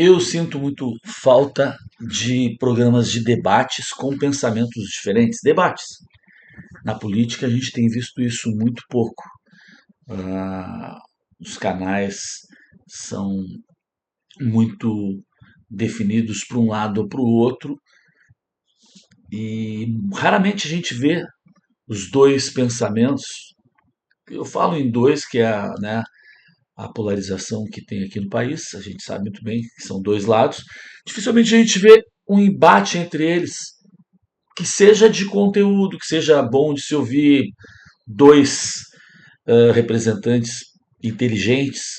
Eu sinto muito falta de programas de debates com pensamentos diferentes. Debates. Na política a gente tem visto isso muito pouco. Ah, os canais são muito definidos para um lado ou para o outro e raramente a gente vê os dois pensamentos. Eu falo em dois, que é a polarização que tem aqui no país, a gente sabe muito bem que são dois lados. Dificilmente a gente vê um embate entre eles que seja de conteúdo, que seja bom de se ouvir dois representantes inteligentes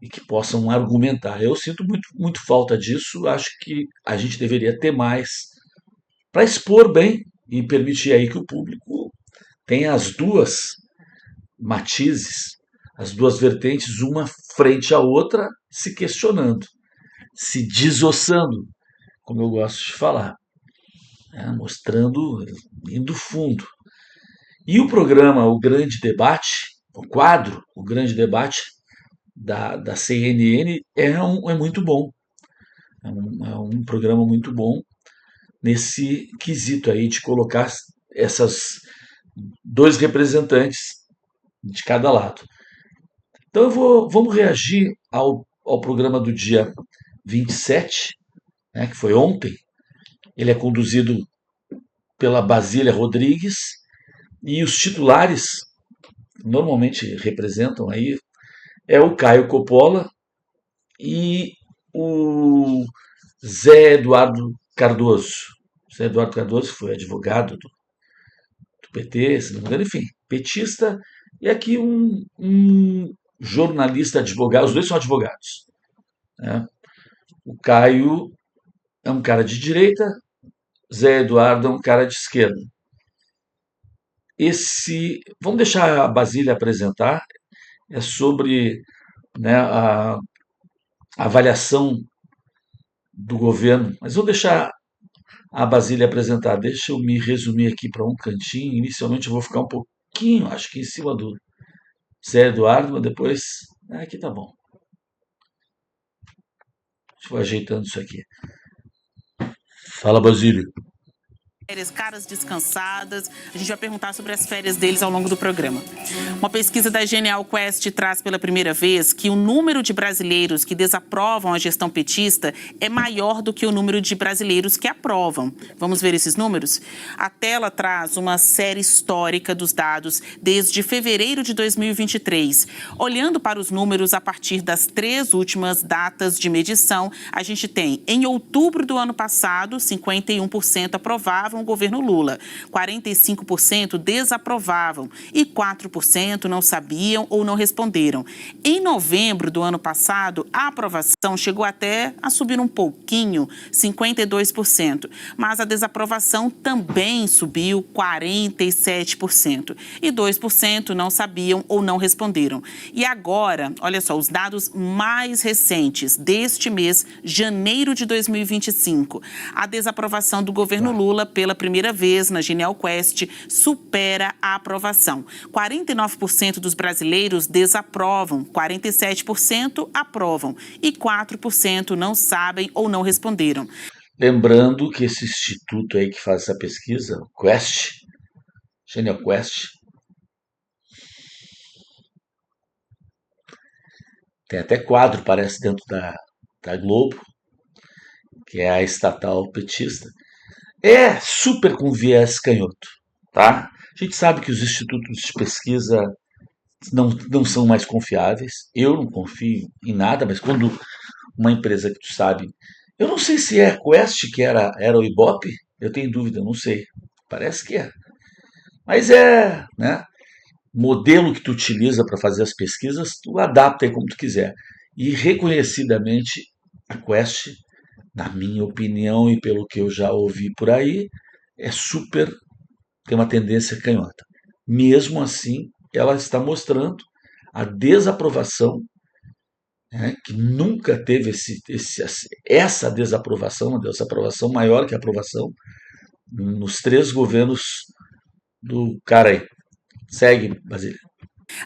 e que possam argumentar. Eu sinto muito falta disso, acho que a gente deveria ter mais para expor bem e permitir aí que o público tenha as duas matizes, as duas vertentes, uma frente à outra, se questionando, se desossando, como eu gosto de falar, né? Mostrando, indo fundo. E o programa O Grande Debate, o quadro O Grande Debate da CNN é muito bom. É um programa muito bom nesse quesito aí de colocar essas dois representantes de cada lado. Então vamos reagir ao programa do dia 27, né, que foi ontem. Ele é conduzido pela Basília Rodrigues e os titulares normalmente representam aí é o Caio Coppola e o Zé Eduardo Cardoso. Zé Eduardo Cardoso foi advogado do PT, se não me engano, enfim, petista, e aqui um jornalista advogado, os dois são advogados, né? O Caio é um cara de direita, Zé Eduardo é um cara de esquerda. Vamos deixar a Basília apresentar, é sobre, né, a avaliação do governo, mas vou deixar a Basília apresentar. Deixa eu me resumir aqui para um cantinho. Inicialmente eu vou ficar um pouquinho, acho que em cima do Zé Eduardo, mas depois. Aqui tá bom. Deixa eu vou ajeitando isso aqui. Fala, Basílio. Caras descansadas. A gente vai perguntar sobre as férias deles ao longo do programa. Uma pesquisa da Genial Quest traz pela primeira vez que o número de brasileiros que desaprovam a gestão petista é maior do que o número de brasileiros que aprovam. Vamos ver esses números? A tela traz uma série histórica dos dados desde fevereiro de 2023. Olhando para os números a partir das 3 últimas datas de medição, a gente tem, em outubro do ano passado, 51% aprovavam o governo Lula, 45% desaprovavam e 4% não sabiam ou não responderam. Em novembro do ano passado, a aprovação chegou até a subir um pouquinho, 52%, mas a desaprovação também subiu 47% e 2% não sabiam ou não responderam. E agora, olha só, os dados mais recentes deste mês, janeiro de 2025, a desaprovação do governo Lula pela primeira vez na Genial Quest supera a aprovação. 49% dos brasileiros desaprovam, 47% aprovam e 4% não sabem ou não responderam. Lembrando que esse instituto aí que faz essa pesquisa, o Quest, Genial Quest, tem até quadro, parece, dentro da Globo, que é a estatal petista. É super com viés canhoto, tá? A gente sabe que os institutos de pesquisa não são mais confiáveis. Eu não confio em nada, mas quando uma empresa que tu sabe, eu não sei se é a Quest que era o Ibope, eu tenho dúvida, não sei. Parece que é. Mas né? Modelo que tu utiliza para fazer as pesquisas, tu adapta aí como tu quiser. E reconhecidamente a Quest, na minha opinião e pelo que eu já ouvi por aí, é super, tem uma tendência canhota. Mesmo assim, ela está mostrando a desaprovação, né, que nunca teve essa desaprovação, uma desaprovação maior que a aprovação, nos 3 governos do cara aí. Segue, Basília.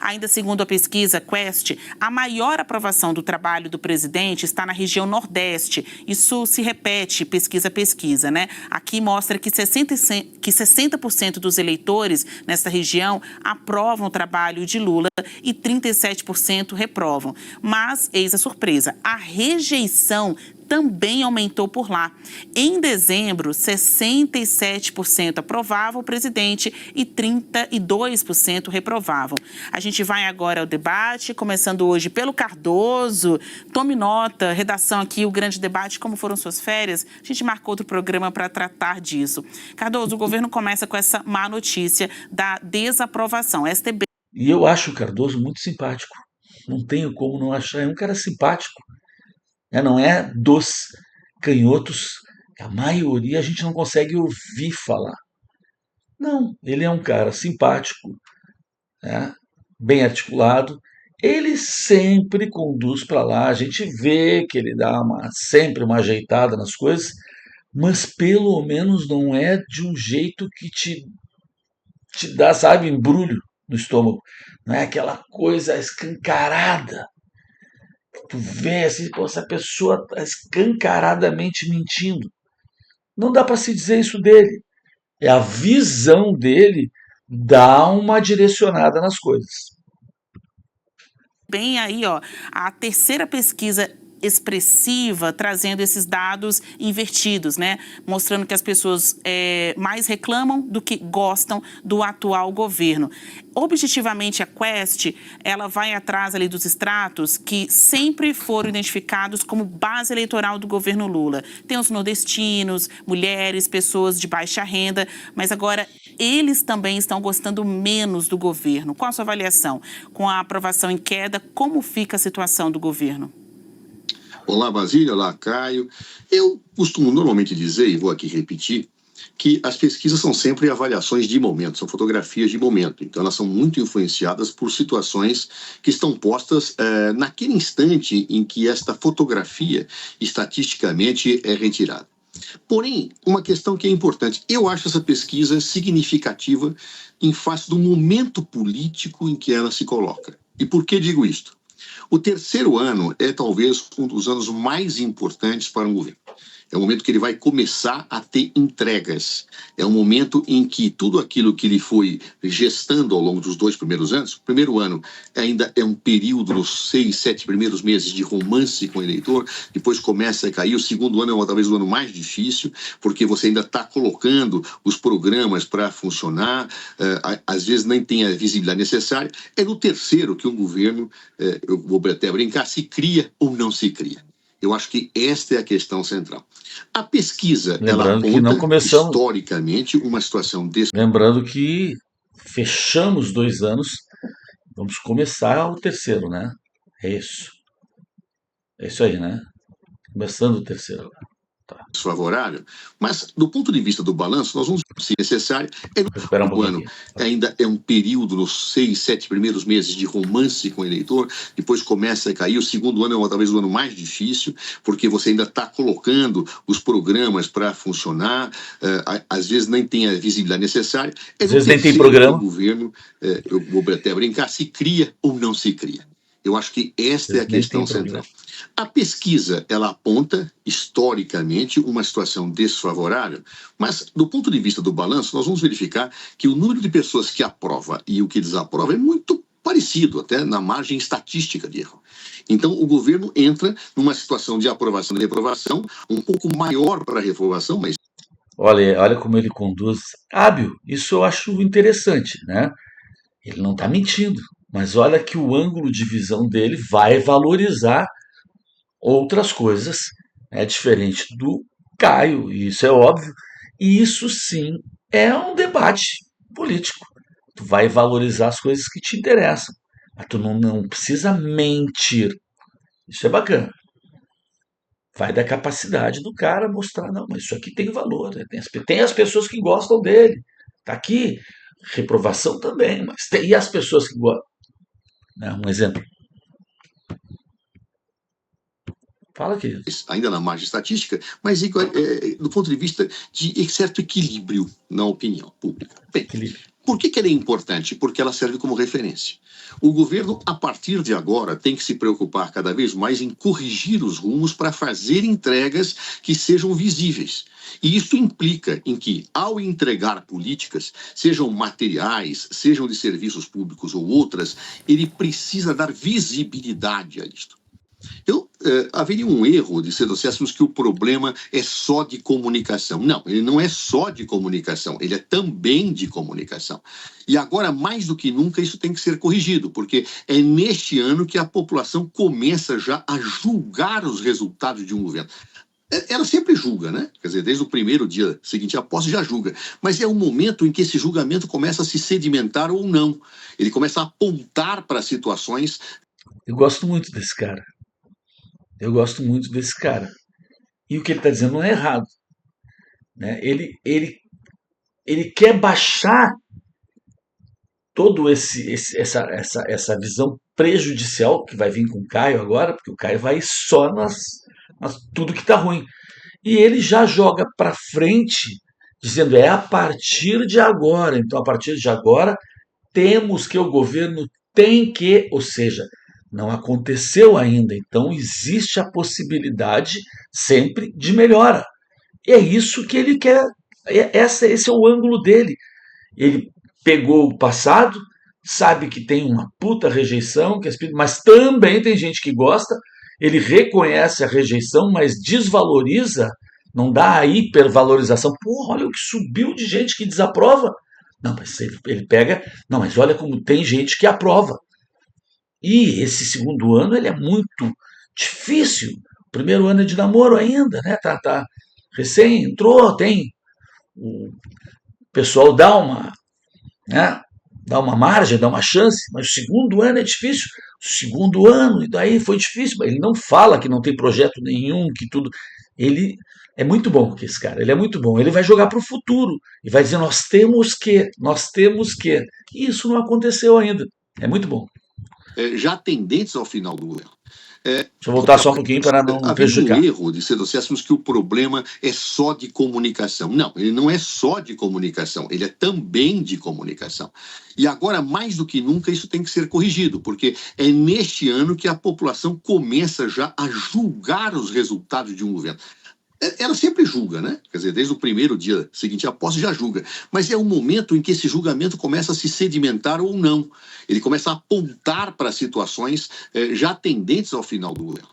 Ainda segundo a pesquisa Quest, a maior aprovação do trabalho do presidente está na região Nordeste. Isso se repete pesquisa a pesquisa, né? Aqui mostra que 60% dos eleitores nesta região aprovam o trabalho de Lula e 37% reprovam. Mas, eis a surpresa, a rejeição também aumentou por lá. Em dezembro, 67% aprovavam o presidente e 32% reprovavam. A gente vai agora ao debate, começando hoje pelo Cardoso. Tome nota, redação aqui, o grande debate, como foram suas férias. A gente marcou outro programa para tratar disso. Cardoso, o governo começa com essa má notícia da desaprovação. STB. E eu acho o Cardoso muito simpático. Não tenho como não achar. É um cara simpático. Não é dos canhotos, a maioria a gente não consegue ouvir falar. Não, ele é um cara simpático, né? Bem articulado. Ele sempre conduz para lá. A gente vê que ele dá sempre uma ajeitada nas coisas, mas pelo menos não é de um jeito que te dá, sabe, embrulho no estômago. Não é aquela coisa escancarada. Tu vê assim, pô, essa pessoa está escancaradamente mentindo. Não dá para se dizer isso dele. É a visão dele dá uma direcionada nas coisas. Bem aí, ó, a terceira pesquisa expressiva, trazendo esses dados invertidos, né? Mostrando que as pessoas mais reclamam do que gostam do atual governo. Objetivamente, a Quest, ela vai atrás ali dos estratos que sempre foram identificados como base eleitoral do governo Lula. Tem os nordestinos, mulheres, pessoas de baixa renda, mas agora eles também estão gostando menos do governo. Qual a sua avaliação? Com a aprovação em queda, como fica a situação do governo? Olá, Basílio. Olá, Caio. Eu costumo normalmente dizer, e vou aqui repetir, que as pesquisas são sempre avaliações de momento, são fotografias de momento. Então, elas são muito influenciadas por situações que estão postas naquele instante em que esta fotografia estatisticamente é retirada. Porém, uma questão que é importante, eu acho essa pesquisa significativa em face do momento político em que ela se coloca. E por que digo isto? O terceiro ano é talvez um dos anos mais importantes para um governo. É o momento que ele vai começar a ter entregas. É um momento em que tudo aquilo que ele foi gestando ao longo dos 2 primeiros anos, o primeiro ano ainda é um período, nos 6, 7 primeiros meses de romance com o eleitor, depois começa a cair. O segundo ano é talvez o ano mais difícil, porque você ainda está colocando os programas para funcionar, às vezes nem tem a visibilidade necessária. É no terceiro que um governo, eu vou até brincar, se cria ou não se cria. Eu acho que esta é a questão central. A pesquisa, ela aponta historicamente uma situação desse. Lembrando que fechamos 2 anos, vamos começar o terceiro, né? É isso. É isso aí, né? Começando o terceiro agora. Favorável, mas do ponto de vista do balanço, nós vamos, se necessário, o ano ainda é um período, nos 6, 7 primeiros meses de romance com o eleitor, depois começa a cair. O segundo ano é talvez o ano mais difícil, porque você ainda está colocando os programas para funcionar, às vezes nem tem a visibilidade necessária. Às vezes nem tem programa. O governo, eu vou até brincar, se cria ou não se cria. Eu acho que esta é a questão central. A pesquisa, ela aponta, historicamente, uma situação desfavorável, mas, do ponto de vista do balanço, nós vamos verificar que o número de pessoas que aprova e o que desaprova é muito parecido, até na margem estatística de erro. Então, o governo entra numa situação de aprovação e reprovação um pouco maior para a reprovação, mas... Olha como ele conduz. Hábil, isso eu acho interessante, né? Ele não está mentindo. Mas olha que o ângulo de visão dele vai valorizar outras coisas, diferente do Caio, isso é óbvio, e isso sim é um debate político. Tu vai valorizar as coisas que te interessam, mas tu não precisa mentir. Isso é bacana. Vai da capacidade do cara mostrar, não, mas isso aqui tem valor, né? Tem as pessoas que gostam dele, tá aqui, reprovação também, mas e as pessoas que gostam? Um exemplo. Fala, querido. Ainda na margem estatística, mas do ponto de vista de certo equilíbrio na opinião pública. Bem, Equilíbrio. por que ela é importante? Porque ela serve como referência. O governo, a partir de agora, tem que se preocupar cada vez mais em corrigir os rumos para fazer entregas que sejam visíveis. E isso implica em que, ao entregar políticas, sejam materiais, sejam de serviços públicos ou outras, ele precisa dar visibilidade a isto. Então, haveria um erro de se disséssemos que o problema é só de comunicação. Não, ele não é só de comunicação, ele é também de comunicação. E agora, mais do que nunca, isso tem que ser corrigido, porque é neste ano que a população começa já a julgar os resultados de um governo. Ela sempre julga, né? Quer dizer, desde o primeiro dia seguinte à posse já julga. Mas é o momento em que esse julgamento começa a se sedimentar ou não. Ele começa a apontar para situações. Eu gosto muito desse cara. Eu gosto muito desse cara. E o que ele está dizendo não é errado. Né? Ele quer baixar todo essa visão prejudicial que vai vir com o Caio agora, porque o Caio vai só nas tudo que está ruim. E ele já joga para frente, dizendo é a partir de agora. Então, a partir de agora, temos que o governo tem que, ou seja, não aconteceu ainda, então existe a possibilidade sempre de melhora. E é isso que ele quer, esse é o ângulo dele. Ele pegou o passado, sabe que tem uma puta rejeição, mas também tem gente que gosta, ele reconhece a rejeição, mas desvaloriza, não dá a hipervalorização. Porra, olha o que subiu de gente que desaprova. Não, mas ele pega, não, mas olha como tem gente que aprova. E esse segundo ano ele é muito difícil. O primeiro ano é de namoro ainda, né? Tá recém entrou, tem o pessoal né? Dá uma margem, dá uma chance, mas o segundo ano é difícil. O segundo ano, e daí foi difícil. Ele não fala que não tem projeto nenhum, que tudo. Ele é muito bom que esse cara, ele é muito bom. Ele vai jogar para o futuro e vai dizer: nós temos que. E isso não aconteceu ainda. É muito bom. Já tendentes ao final do governo. Deixa eu voltar só um pouquinho para não prejudicar. Havia um erro de se disséssemos que o problema é só de comunicação. Não, ele não é só de comunicação, ele é também de comunicação. E agora, mais do que nunca, isso tem que ser corrigido, porque é neste ano que a população começa já a julgar os resultados de um governo. Ela sempre julga, né? Quer dizer, desde o primeiro dia seguinte à posse já julga. Mas é o momento em que esse julgamento começa a se sedimentar ou não. Ele começa a apontar para situações já tendentes ao final do governo.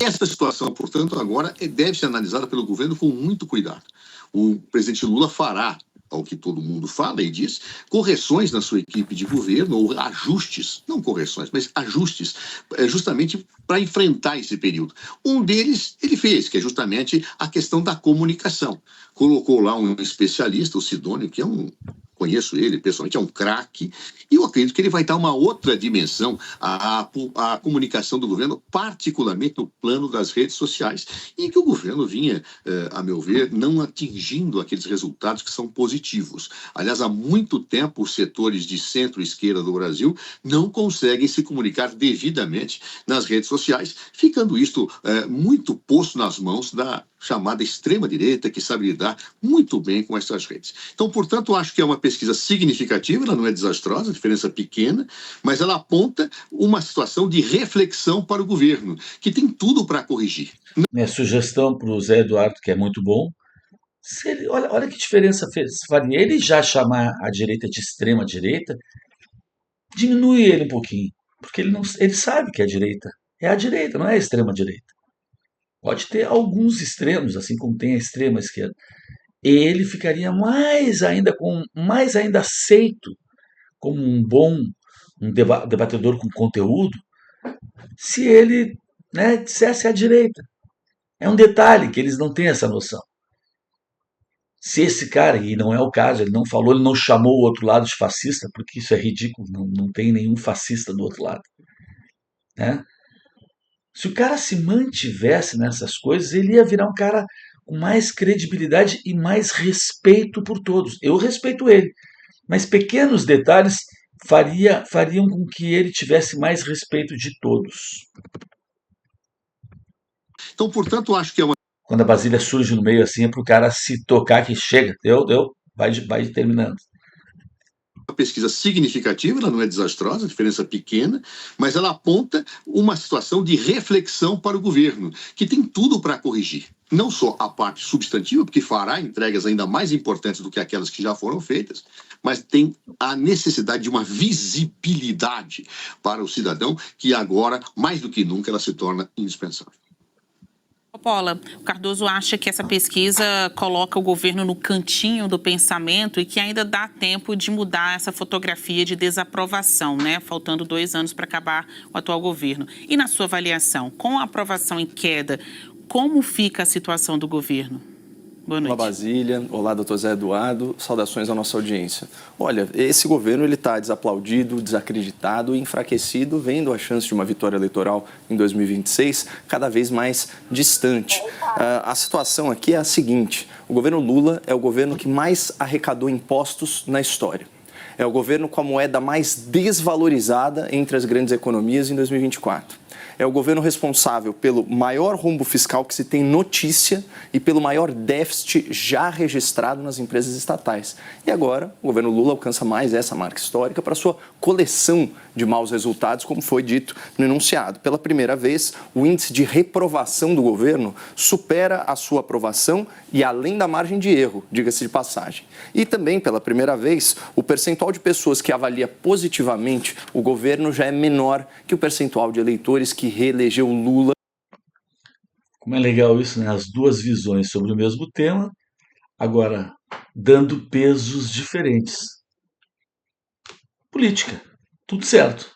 Esta situação, portanto, agora deve ser analisada pelo governo com muito cuidado. O presidente Lula fará, ao que todo mundo fala e diz, correções na sua equipe de governo, ou ajustes, não correções, mas ajustes, justamente para enfrentar esse período. Um deles ele fez, que é justamente a questão da comunicação. Colocou lá um especialista, o Sidônio, que conheço ele pessoalmente, é um craque, e eu acredito que ele vai dar uma outra dimensão à comunicação do governo, particularmente no plano das redes sociais, em que o governo vinha, a meu ver, não atingindo aqueles resultados que são positivos. Aliás, há muito tempo os setores de centro-esquerda do Brasil não conseguem se comunicar devidamente nas redes sociais, ficando isto muito posto nas mãos da chamada extrema-direita, que sabe lidar muito bem com essas redes. Então, portanto, acho que é uma pesquisa significativa, ela não é desastrosa, diferença pequena, mas ela aponta uma situação de reflexão para o governo, que tem tudo para corrigir. Minha sugestão para o Zé Eduardo, que é muito bom, olha que diferença faria. Ele já chamar a direita de extrema-direita, diminui ele um pouquinho, porque ele sabe que a direita é a direita, não é a extrema-direita. Pode ter alguns extremos, assim como tem a extrema esquerda. Ele ficaria mais ainda aceito como um debatedor com conteúdo, se ele, né, dissesse à direita. É um detalhe que eles não têm essa noção. Se esse cara, e não é o caso, ele não falou, ele não chamou o outro lado de fascista, porque isso é ridículo, não tem nenhum fascista do outro lado. Né? Se o cara se mantivesse nessas coisas, ele ia virar um cara com mais credibilidade e mais respeito por todos. Eu respeito ele, mas pequenos detalhes fariam com que ele tivesse mais respeito de todos. Então, portanto, eu acho que é uma Quando a Basília surge no meio assim, é para o cara se tocar que chega. Deu, vai terminando. pesquisa significativa, ela não é desastrosa, diferença pequena, mas ela aponta uma situação de reflexão para o governo, que tem tudo para corrigir. Não só a parte substantiva, porque fará entregas ainda mais importantes do que aquelas que já foram feitas, mas tem a necessidade de uma visibilidade para o cidadão, que agora, mais do que nunca, ela se torna indispensável. Coppola, o Cardoso acha que essa pesquisa coloca o governo no cantinho do pensamento e que ainda dá tempo de mudar essa fotografia de desaprovação, né? Faltando 2 anos para acabar o atual governo. E na sua avaliação, com a aprovação em queda, como fica a situação do governo? Boa noite. Olá, Basília. Olá, doutor Zé Eduardo. Saudações à nossa audiência. Olha, esse governo está desaplaudido, desacreditado e enfraquecido, vendo a chance de uma vitória eleitoral em 2026 cada vez mais distante. A situação aqui é a seguinte: o governo Lula é o governo que mais arrecadou impostos na história. É o governo com a moeda mais desvalorizada entre as grandes economias em 2024. É o governo responsável pelo maior rombo fiscal que se tem notícia e pelo maior déficit já registrado nas empresas estatais. E agora, o governo Lula alcança mais essa marca histórica para sua coleção de maus resultados, como foi dito no enunciado. Pela primeira vez, o índice de reprovação do governo supera a sua aprovação e além da margem de erro, diga-se de passagem. E também, pela primeira vez, o percentual de pessoas que avalia positivamente o governo já é menor que o percentual de eleitores que reelegeu Lula. Como é legal isso, né? As duas visões sobre o mesmo tema, agora dando pesos diferentes. Política, tudo certo.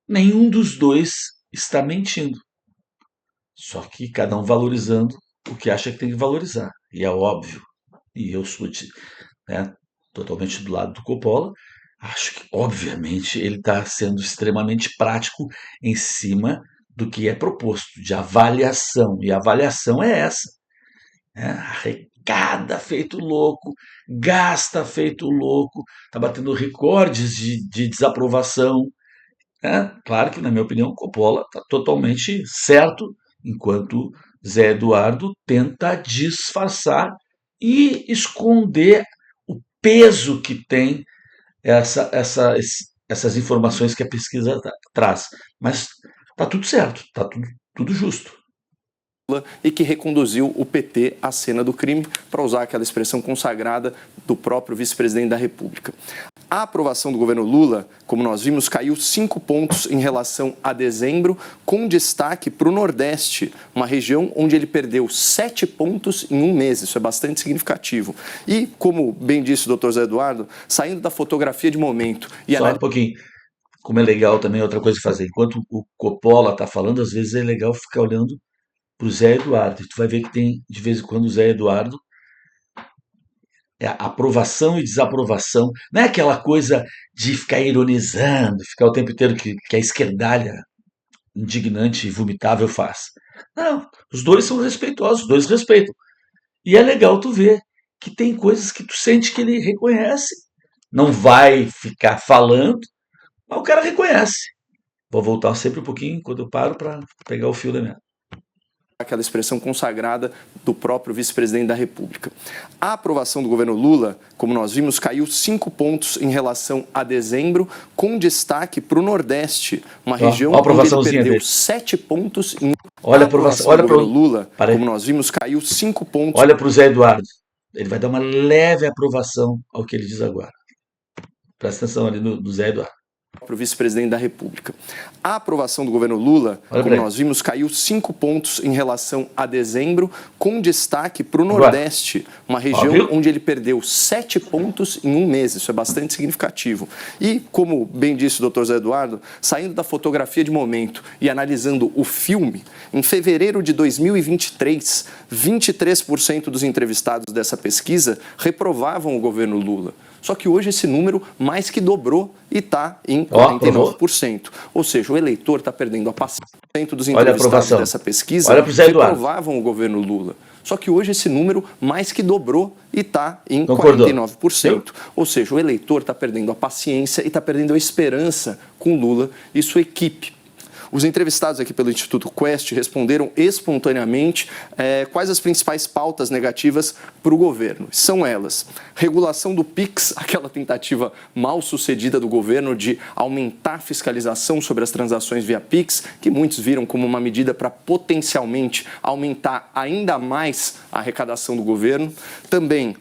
Nenhum dos dois está mentindo. Só que cada um valorizando o que acha que tem que valorizar. E é óbvio. E eu sou totalmente do lado do Coppola. Acho que, obviamente, ele está sendo extremamente prático em cima do que é proposto, de avaliação. E a avaliação é essa. Arrecada feito louco, gasta feito louco, está batendo recordes de desaprovação. Claro que, na minha opinião, Coppola está totalmente certo, enquanto Zé Eduardo tenta disfarçar e esconder o peso que tem essas informações que a pesquisa traz. Mas está tudo certo, está tudo justo. E que reconduziu o PT à cena do crime, para usar aquela expressão consagrada do próprio vice-presidente da República. A aprovação do governo Lula, como nós vimos, caiu 5 pontos em relação a dezembro, com destaque para o Nordeste, uma região onde ele perdeu 7 pontos em 1 mês. Isso é bastante significativo. E, como bem disse o doutor Zé Eduardo, saindo da fotografia de momento... Só um pouquinho. Como é legal também, outra coisa que fazer. Enquanto o Coppola está falando, às vezes é legal ficar olhando para o Zé Eduardo. E tu vai ver que tem, de vez em quando, o Zé Eduardo... aprovação e desaprovação, não é aquela coisa de ficar ironizando, ficar o tempo inteiro que a esquerdalha indignante e vomitável faz. Não, os dois são respeitosos, os dois respeitam. E é legal tu ver que tem coisas que tu sente que ele reconhece. Não vai ficar falando, mas o cara reconhece. Vou voltar sempre um pouquinho quando eu paro para pegar o fio da meada. Aquela expressão consagrada do próprio vice-presidente da República. A aprovação do governo Lula, como nós vimos, caiu 5 pontos em relação a dezembro, com destaque para o Nordeste, uma região onde ele perdeu 7 pontos em... Olha a aprovação, olha para o Lula, como nós vimos, caiu 5 pontos... Olha para o Zé Eduardo, ele vai dar uma leve aprovação ao que ele diz agora. Presta atenção ali no Zé Eduardo. Para o vice-presidente da República. A aprovação do governo Lula, como nós vimos, caiu 5 pontos em relação a dezembro, com destaque para o Nordeste, uma região onde ele perdeu 7 pontos em 1 mês. Isso é bastante significativo. E, como bem disse o doutor Zé Eduardo, saindo da fotografia de momento e analisando o filme, em fevereiro de 2023, 23% dos entrevistados dessa pesquisa reprovavam o governo Lula. Só que hoje esse número mais que dobrou e está em 49%. Ou seja, o eleitor está perdendo a paciência dos entrevistados dessa pesquisa reprovavam o governo Lula. Só que hoje esse número mais que dobrou e está em 49%. Ou seja, o eleitor está perdendo a paciência e está perdendo a esperança com Lula e sua equipe. Os entrevistados aqui pelo Instituto Quest responderam espontaneamente quais as principais pautas negativas para o governo. São elas: regulação do PIX, aquela tentativa mal sucedida do governo de aumentar a fiscalização sobre as transações via PIX, que muitos viram como uma medida para potencialmente aumentar ainda mais a arrecadação do governo. Também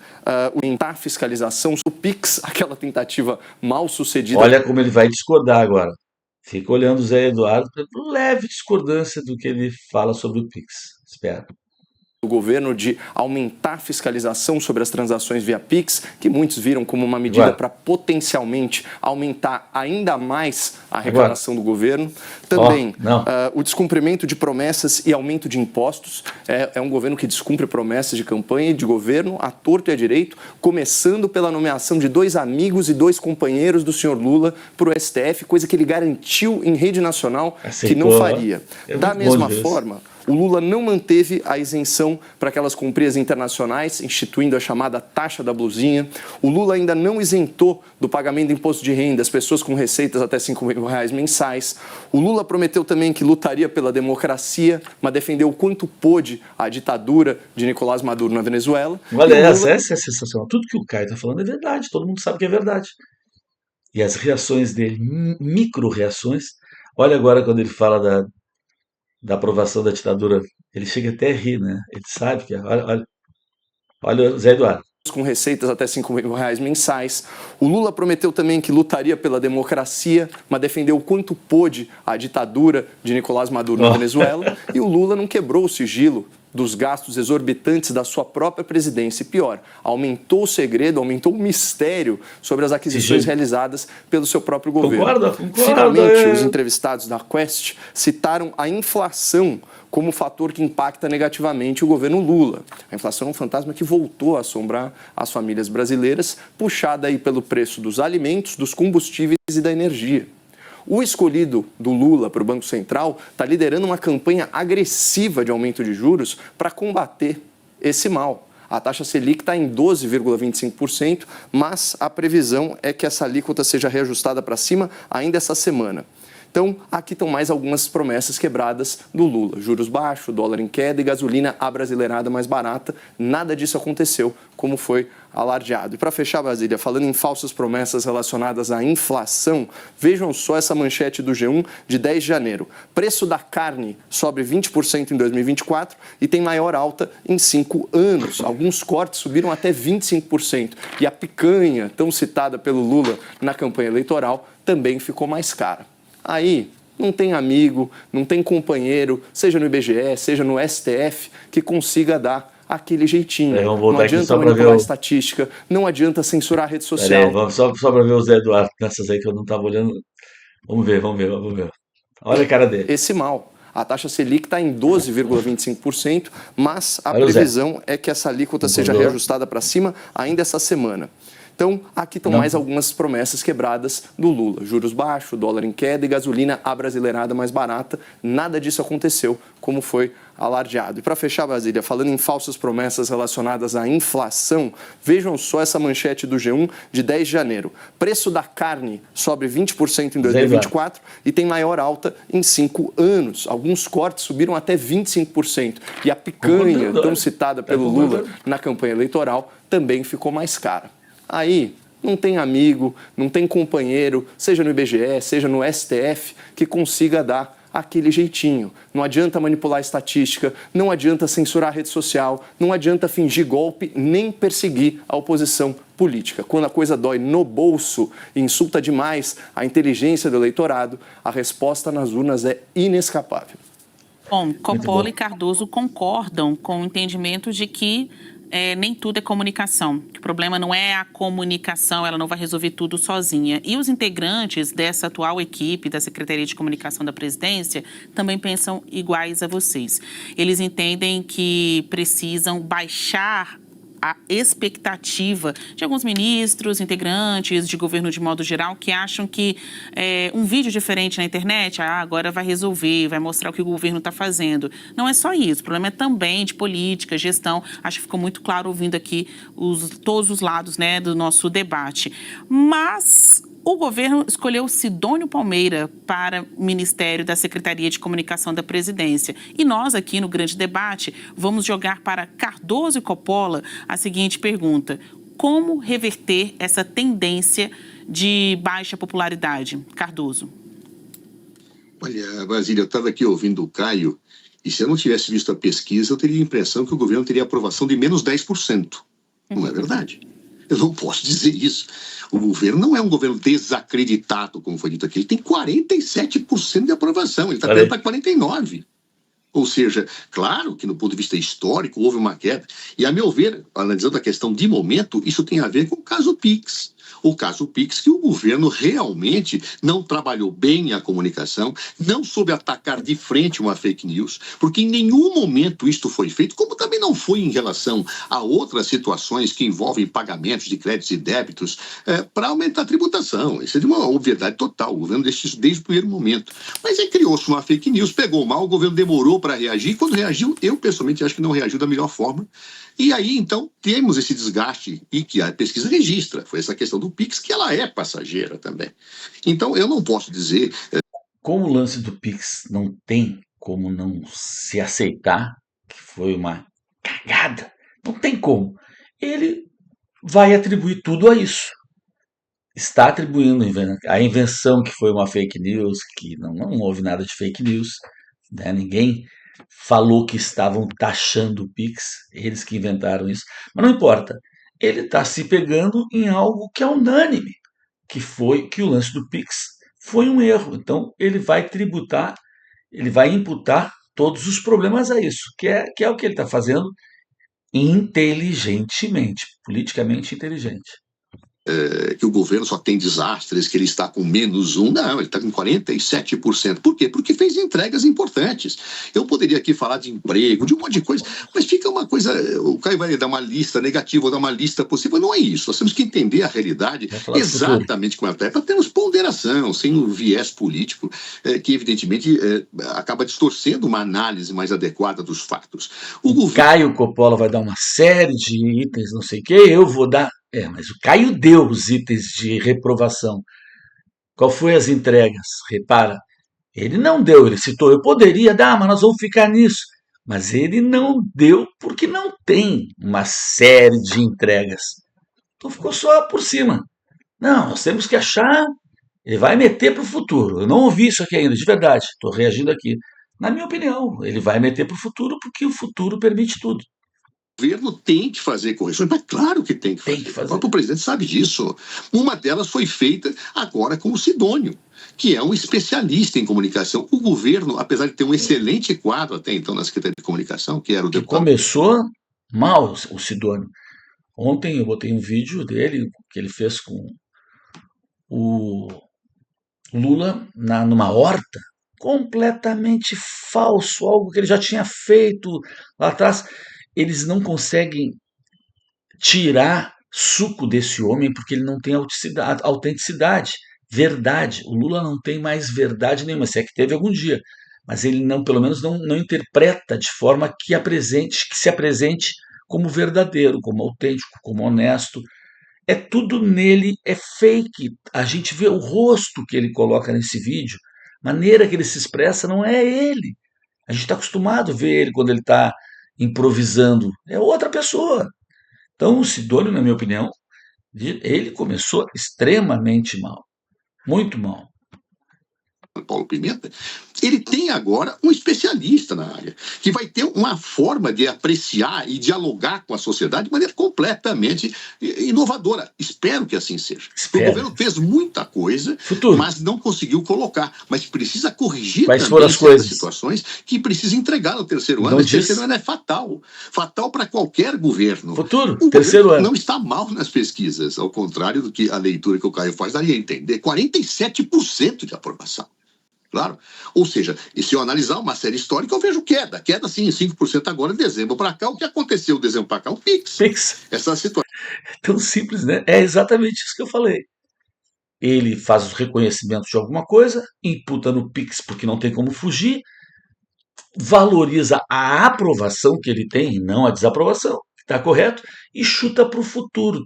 aumentar a fiscalização sobre o PIX, aquela tentativa mal sucedida. Olha como ele vai discordar agora. Fica olhando o Zé Eduardo, leve discordância do que ele fala sobre o PIX. Espera. Do governo de aumentar a fiscalização sobre as transações via PIX, que muitos viram como uma medida para potencialmente aumentar ainda mais a arrecadação do governo. Também o descumprimento de promessas e aumento de impostos. É um governo que descumpre promessas de campanha e de governo à torto e à direito, começando pela nomeação de 2 amigos e 2 companheiros do senhor Lula para o STF, coisa que ele garantiu em rede nacional que não faria. Da mesma forma, o Lula não manteve a isenção para aquelas companhias internacionais, instituindo a chamada taxa da blusinha. O Lula ainda não isentou do pagamento de imposto de renda as pessoas com receitas até R$5.000 mensais. O Lula prometeu também que lutaria pela democracia, mas defendeu o quanto pôde a ditadura de Nicolás Maduro na Venezuela. Olha, essa é sensacional. Tudo que o Caio está falando é verdade, todo mundo sabe que é verdade. E as reações dele, micro-reações. Olha agora quando ele fala da aprovação da ditadura, ele chega até a rir, né? Ele sabe que... Olha o Zé Eduardo. Com receitas até R$5.000 mensais. O Lula prometeu também que lutaria pela democracia, mas defendeu o quanto pôde a ditadura de Nicolás Maduro na Venezuela. E o Lula não quebrou o sigilo dos gastos exorbitantes da sua própria presidência. E pior, aumentou o segredo, aumentou o mistério sobre as aquisições realizadas pelo seu próprio governo. Concordo. Finalmente, os entrevistados da Quest citaram a inflação como fator que impacta negativamente o governo Lula. A inflação é um fantasma que voltou a assombrar as famílias brasileiras, puxada aí pelo preço dos alimentos, dos combustíveis e da energia. O escolhido do Lula para o Banco Central está liderando uma campanha agressiva de aumento de juros para combater esse mal. A taxa Selic está em 12,25%, mas a previsão é que essa alíquota seja reajustada para cima ainda essa semana. Então, aqui estão mais algumas promessas quebradas do Lula. Juros baixos, dólar em queda e gasolina abrasileirada mais barata. Nada disso aconteceu, como foi alardeado. E para fechar, Brasília, falando em falsas promessas relacionadas à inflação, vejam só essa manchete do G1 de 10 de janeiro. Preço da carne sobe 20% em 2024 e tem maior alta em 5 anos. Alguns cortes subiram até 25%. E a picanha, tão citada pelo Lula na campanha eleitoral, também ficou mais cara. Aí, não tem amigo, não tem companheiro, seja no IBGE, seja no STF, que consiga dar aquele jeitinho. Não adianta manipular a estatística, não adianta censurar a rede social. Vamos só para ver o Zé Eduardo nessas aí que eu não estava olhando. Vamos ver. Olha a cara dele. Esse mal. A taxa Selic está em 12,25%, mas a previsão é que essa alíquota seja reajustada para cima ainda essa semana. Então, aqui estão mais algumas promessas quebradas do Lula. Juros baixos, dólar em queda e gasolina abrasileirada mais barata. Nada disso aconteceu, como foi alardeado. E para fechar, Brasília, falando em falsas promessas relacionadas à inflação, vejam só essa manchete do G1 de 10 de janeiro. Preço da carne sobe 20% em 2024 e tem maior alta em 5 anos. Alguns cortes subiram até 25%. E a picanha, tão citada pelo Lula na campanha eleitoral, também ficou mais cara. Aí, não tem amigo, não tem companheiro, seja no IBGE, seja no STF, que consiga dar aquele jeitinho. Não adianta manipular a estatística, não adianta censurar a rede social, não adianta fingir golpe, nem perseguir a oposição política. Quando a coisa dói no bolso e insulta demais a inteligência do eleitorado, a resposta nas urnas é inescapável. Bom, Coppola e Cardoso concordam com o entendimento de que nem tudo é comunicação. Que o problema não é a comunicação, ela não vai resolver tudo sozinha. E os integrantes dessa atual equipe da Secretaria de Comunicação da Presidência também pensam iguais a vocês. Eles entendem que precisam baixar a expectativa de alguns ministros, integrantes de governo de modo geral, que acham que um vídeo diferente na internet, agora vai resolver, vai mostrar o que o governo está fazendo. Não é só isso, o problema é também de política, gestão. Acho que ficou muito claro ouvindo aqui todos os lados, né, do nosso debate. Mas O governo escolheu Sidônio Palmeira para o Ministério da Secretaria de Comunicação da Presidência. E nós aqui no Grande Debate vamos jogar para Cardoso e Coppola a seguinte pergunta: como reverter essa tendência de baixa popularidade? Cardoso. Olha, Basílio, eu estava aqui ouvindo o Caio, e se eu não tivesse visto a pesquisa, eu teria a impressão que o governo teria aprovação de menos 10%. Não é verdade? Eu não posso dizer isso. O governo não é um governo desacreditado, como foi dito aqui. Ele tem 47% de aprovação, ele está caindo para 49%. Ou seja, claro que no ponto de vista histórico houve uma queda. E, a meu ver, analisando a questão de momento, isso tem a ver com o caso Pix. O caso Pix, que o governo realmente não trabalhou bem a comunicação, não soube atacar de frente uma fake news, porque em nenhum momento isto foi feito, como também não foi em relação a outras situações que envolvem pagamentos de créditos e débitos para aumentar a tributação. Isso é de uma obviedade total. O governo deixou isso desde o primeiro momento. Mas aí criou-se uma fake news, pegou mal, o governo demorou para reagir. Quando reagiu, eu pessoalmente acho que não reagiu da melhor forma. E aí, então, temos esse desgaste e que a pesquisa registra. Foi essa questão do Pix, que ela é passageira também. Então, eu não posso dizer... Como o lance do Pix não tem como não se aceitar, que foi uma cagada, não tem como, ele vai atribuir tudo a isso. Está atribuindo a invenção que foi uma fake news, que não houve nada de fake news, né? Ninguém falou que estavam taxando o Pix, eles que inventaram isso, mas não importa. Ele está se pegando em algo que é unânime, que foi que o lance do Pix foi um erro. Então ele vai tributar, ele vai imputar todos os problemas a isso, que é o que ele está fazendo inteligentemente, politicamente inteligente. Que o governo só tem desastres, que ele está com menos 1%. Não, ele está com 47%. Por quê? Porque fez entregas importantes. Eu poderia aqui falar de emprego, de um monte de coisa, mas fica uma coisa... O Caio vai dar uma lista negativa ou dar uma lista possível. Não é isso. Nós temos que entender a realidade exatamente como ela está. É para termos ponderação, sem o viés político, que evidentemente acaba distorcendo uma análise mais adequada dos fatos. O governo... Caio Coppola vai dar uma série de itens, não sei o quê, eu vou dar... mas o Caio deu os itens de reprovação. Qual foi as entregas? Repara, ele não deu, ele citou, eu poderia dar, mas nós vamos ficar nisso. Mas ele não deu porque não tem uma série de entregas. Então ficou só por cima. Não, nós temos que achar, ele vai meter para o futuro. Eu não ouvi isso aqui ainda, de verdade, estou reagindo aqui. Na minha opinião, ele vai meter para o futuro porque o futuro permite tudo. O governo tem que fazer correções, mas claro que tem que fazer. O próprio presidente sabe disso. Uma delas foi feita agora com o Sidônio, que é um especialista em comunicação. O governo, apesar de ter um excelente quadro até então na Secretaria de Comunicação, que era o deputado... Começou mal o Sidônio. Ontem eu botei um vídeo dele, que ele fez com o Lula numa horta, completamente falso, algo que ele já tinha feito lá atrás. Eles não conseguem tirar suco desse homem porque ele não tem autenticidade, verdade. O Lula não tem mais verdade nenhuma, se é que teve algum dia, mas ele não, pelo menos não interpreta de forma que se apresente como verdadeiro, como autêntico, como honesto. É tudo nele, é fake. A gente vê o rosto que ele coloca nesse vídeo, a maneira que ele se expressa não é ele. A gente está acostumado a ver ele quando ele está improvisando, é outra pessoa. Então o Sidônio, na minha opinião, ele começou extremamente mal, muito mal. Paulo Pimenta, ele tem agora um especialista na área, que vai ter uma forma de apreciar e dialogar com a sociedade de maneira completamente inovadora. Espero que assim seja. O governo fez muita coisa, mas não conseguiu colocar. Mas precisa corrigir Quais também certas situações que precisa entregar no terceiro ano. Esse terceiro ano é fatal. Fatal para qualquer governo. O terceiro ano não está mal nas pesquisas, ao contrário do que a leitura que o Caio faz daria a entender. 47% de aprovação. Claro. Ou seja, e se eu analisar uma série histórica, eu vejo queda. Queda, sim, 5% agora, de dezembro para cá. O que aconteceu de dezembro para cá? O Pix. Essa situação. É tão simples, né? É exatamente isso que eu falei. Ele faz os reconhecimentos de alguma coisa, imputa no Pix porque não tem como fugir, valoriza a aprovação que ele tem e não a desaprovação. está correto, e chuta para o futuro.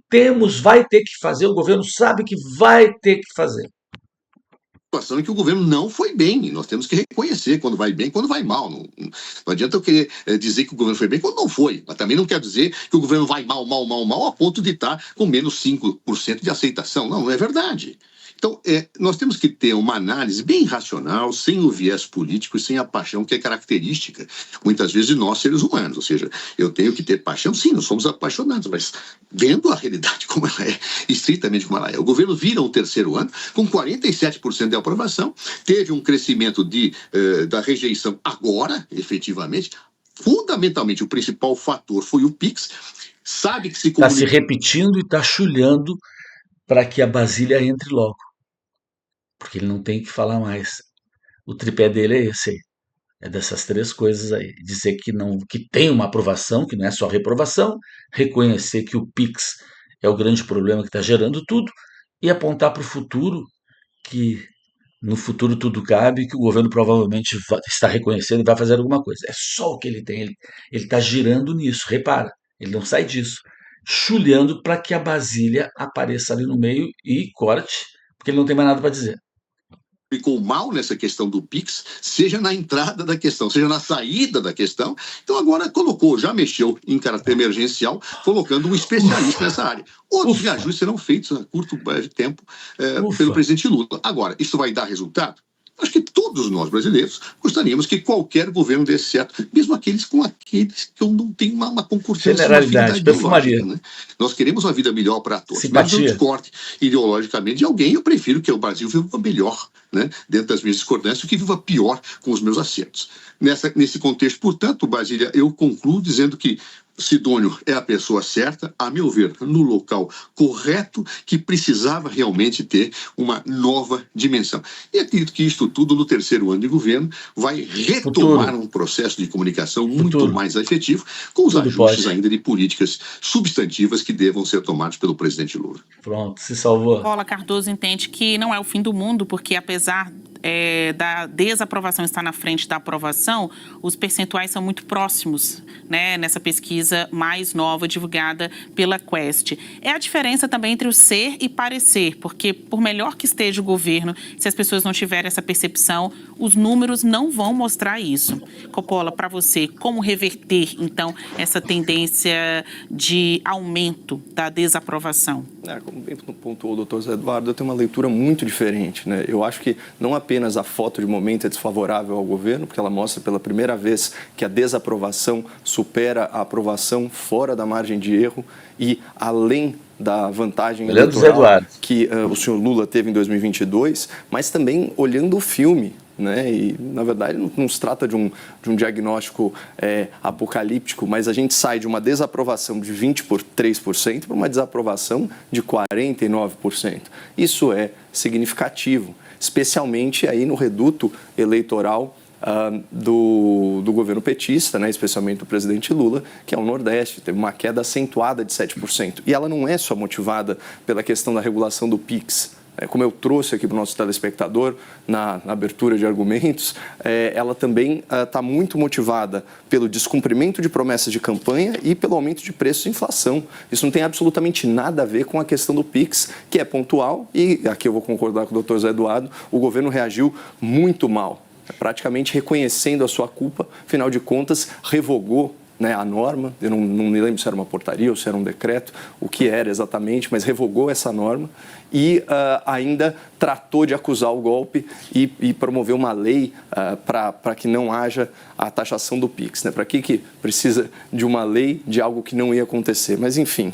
Vai ter que fazer, o governo sabe que vai ter que fazer. Situação em que o governo não foi bem. Nós temos que reconhecer quando vai bem e quando vai mal. Não adianta eu querer dizer que o governo foi bem quando não foi. Mas também não quer dizer que o governo vai mal a ponto de estar com menos 5% de aceitação. Não é verdade. Então, nós temos que ter uma análise bem racional, sem o viés político e sem a paixão que é característica, muitas vezes, de nós, seres humanos. Ou seja, eu tenho que ter paixão, sim, nós somos apaixonados, mas vendo a realidade como ela é, estritamente como ela é. O governo vira o terceiro ano com 47% de aprovação, teve um crescimento da rejeição agora, efetivamente. Fundamentalmente, o principal fator foi o PIX. Sabe que se Está se repetindo e está chulhando para que a Basília entre logo. Porque ele não tem que falar mais. O tripé dele é esse aí. É dessas três coisas aí. Dizer que tem uma aprovação, que não é só reprovação, reconhecer que o PIX é o grande problema que está gerando tudo, e apontar para o futuro, que no futuro tudo cabe, que o governo provavelmente está reconhecendo e vai fazer alguma coisa. É só o que ele tem. Ele está girando nisso, repara. Ele não sai disso. Chulhando para que a Basília apareça ali no meio e corte, porque ele não tem mais nada para dizer. Ficou mal nessa questão do PIX, seja na entrada da questão, seja na saída da questão. Então agora já mexeu em caráter emergencial, colocando um especialista nessa área. Outros reajustes serão feitos a curto tempo pelo presidente Lula. Agora, isso vai dar resultado? Acho que todos nós brasileiros gostaríamos que qualquer governo desse certo, mesmo aqueles que não têm uma concordância, generalidade, perfumaria. Né? Nós queremos uma vida melhor para todos. Simpatia. Mas não discorde ideologicamente de alguém. Eu prefiro que o Brasil viva melhor, né? Dentro das minhas discordâncias, do que viva pior com os meus acertos. Nesse contexto, portanto, Basília, eu concluo dizendo que Sidônio é a pessoa certa, a meu ver, no local correto, que precisava realmente ter uma nova dimensão. E acredito que isto tudo, no terceiro ano de governo, vai retomar um processo de comunicação muito mais efetivo, com os ajustes ainda de políticas substantivas que devam ser tomados pelo presidente Lula. Pronto, se salvou. Paula Cardoso entende que não é o fim do mundo, porque apesar da desaprovação estar na frente da aprovação, os percentuais são muito próximos, né, nessa pesquisa mais nova divulgada pela Quest. É a diferença também entre o ser e parecer, porque por melhor que esteja o governo, se as pessoas não tiverem essa percepção, os números não vão mostrar isso. Coppola, para você, como reverter, então, essa tendência de aumento da desaprovação? Como bem pontuou o doutor Zé Eduardo, eu tenho uma leitura muito diferente, né? Eu acho que não apenas a foto de momento é desfavorável ao governo, porque ela mostra pela primeira vez que a desaprovação supera a aprovação fora da margem de erro e além da vantagem eleitoral que o senhor Lula teve em 2022, mas também olhando o filme, né? E, na verdade, não se trata de um diagnóstico apocalíptico, mas a gente sai de uma desaprovação de 23% para uma desaprovação de 49%. Isso é significativo, especialmente aí no reduto eleitoral do governo petista, né, especialmente do presidente Lula, que é o Nordeste, teve uma queda acentuada de 7%. E ela não é só motivada pela questão da regulação do PIX. Como eu trouxe aqui para o nosso telespectador na abertura de argumentos, ela também está muito motivada pelo descumprimento de promessas de campanha e pelo aumento de preços e inflação. Isso não tem absolutamente nada a ver com a questão do PIX, que é pontual, e aqui eu vou concordar com o doutor Zé Eduardo, o governo reagiu muito mal, praticamente reconhecendo a sua culpa, afinal de contas, revogou, né, a norma, eu não me lembro se era uma portaria ou se era um decreto, o que era exatamente, mas revogou essa norma e ainda tratou de acusar o golpe e promover uma lei para que não haja a taxação do PIX. Né? Para que precisa de uma lei de algo que não ia acontecer? Mas, enfim,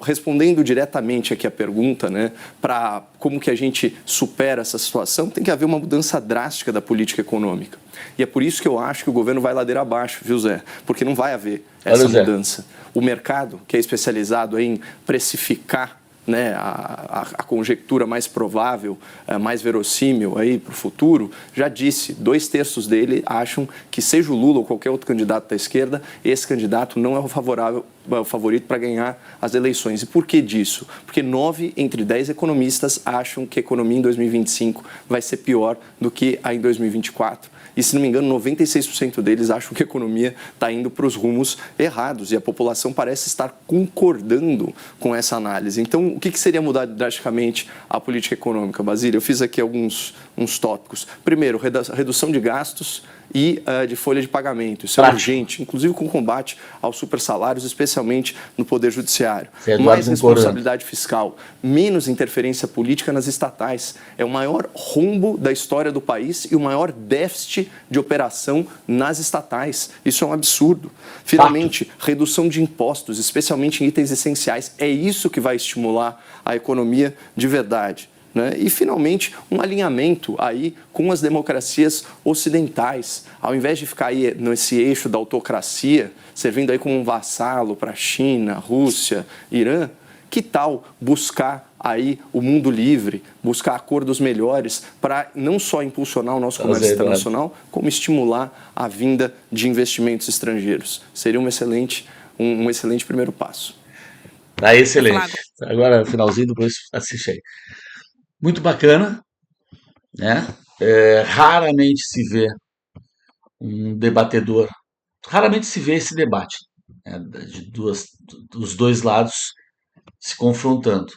respondendo diretamente aqui a pergunta, né, para como que a gente supera essa situação, tem que haver uma mudança drástica da política econômica. E é por isso que eu acho que o governo vai ladeira abaixo, viu, Zé? Porque não vai haver essa mudança. O mercado, que é especializado em precificar, né, a conjectura mais provável, mais verossímil aí para o futuro, já disse, 2/3 dele acham que seja o Lula ou qualquer outro candidato da esquerda, esse candidato não é o favorito para ganhar as eleições. E por que disso? Porque 9 entre 10 economistas acham que a economia em 2025 vai ser pior do que a em 2024. e, se não me engano, 96% deles acham que a economia está indo para os rumos errados e a população parece estar concordando com essa análise. Então, o que seria mudar drasticamente a política econômica, Basílio? Eu fiz aqui uns tópicos. Primeiro, redução de gastos e de folha de pagamento. Isso é urgente, inclusive com combate aos supersalários, especialmente no Poder Judiciário. Mais responsabilidade fiscal, menos interferência política nas estatais. É o maior rombo da história do país e o maior déficit de operação nas estatais. Isso é um absurdo. Finalmente, redução de impostos, especialmente em itens essenciais. É isso que vai estimular a economia de verdade. Né? E, finalmente, um alinhamento aí com as democracias ocidentais. Ao invés de ficar aí nesse eixo da autocracia, servindo aí como um vassalo para a China, Rússia, Irã, que tal buscar aí o mundo livre, buscar acordos melhores para não só impulsionar o nosso comércio internacional, como estimular a vinda de investimentos estrangeiros? Seria um excelente primeiro passo. Tá excelente. Agora, finalzinho, depois assiste aí. Muito bacana, né? Raramente se vê um debatedor, raramente se vê esse debate, né, dos dois lados se confrontando.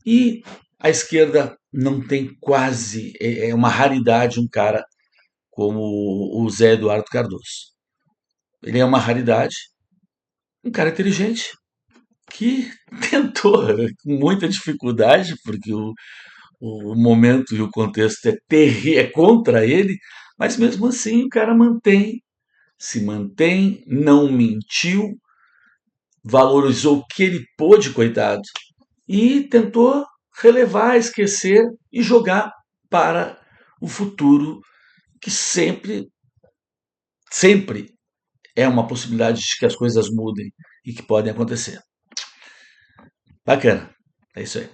E a esquerda não tem quase, é uma raridade um cara como o Zé Eduardo Cardoso. Ele é uma raridade, um cara inteligente, que tentou, com muita dificuldade, porque o momento e o contexto é contra ele, mas mesmo assim o cara se mantém, não mentiu, valorizou o que ele pôde, coitado, e tentou relevar, esquecer e jogar para o futuro, que sempre é uma possibilidade de que as coisas mudem e que podem acontecer. Bacana, é isso aí.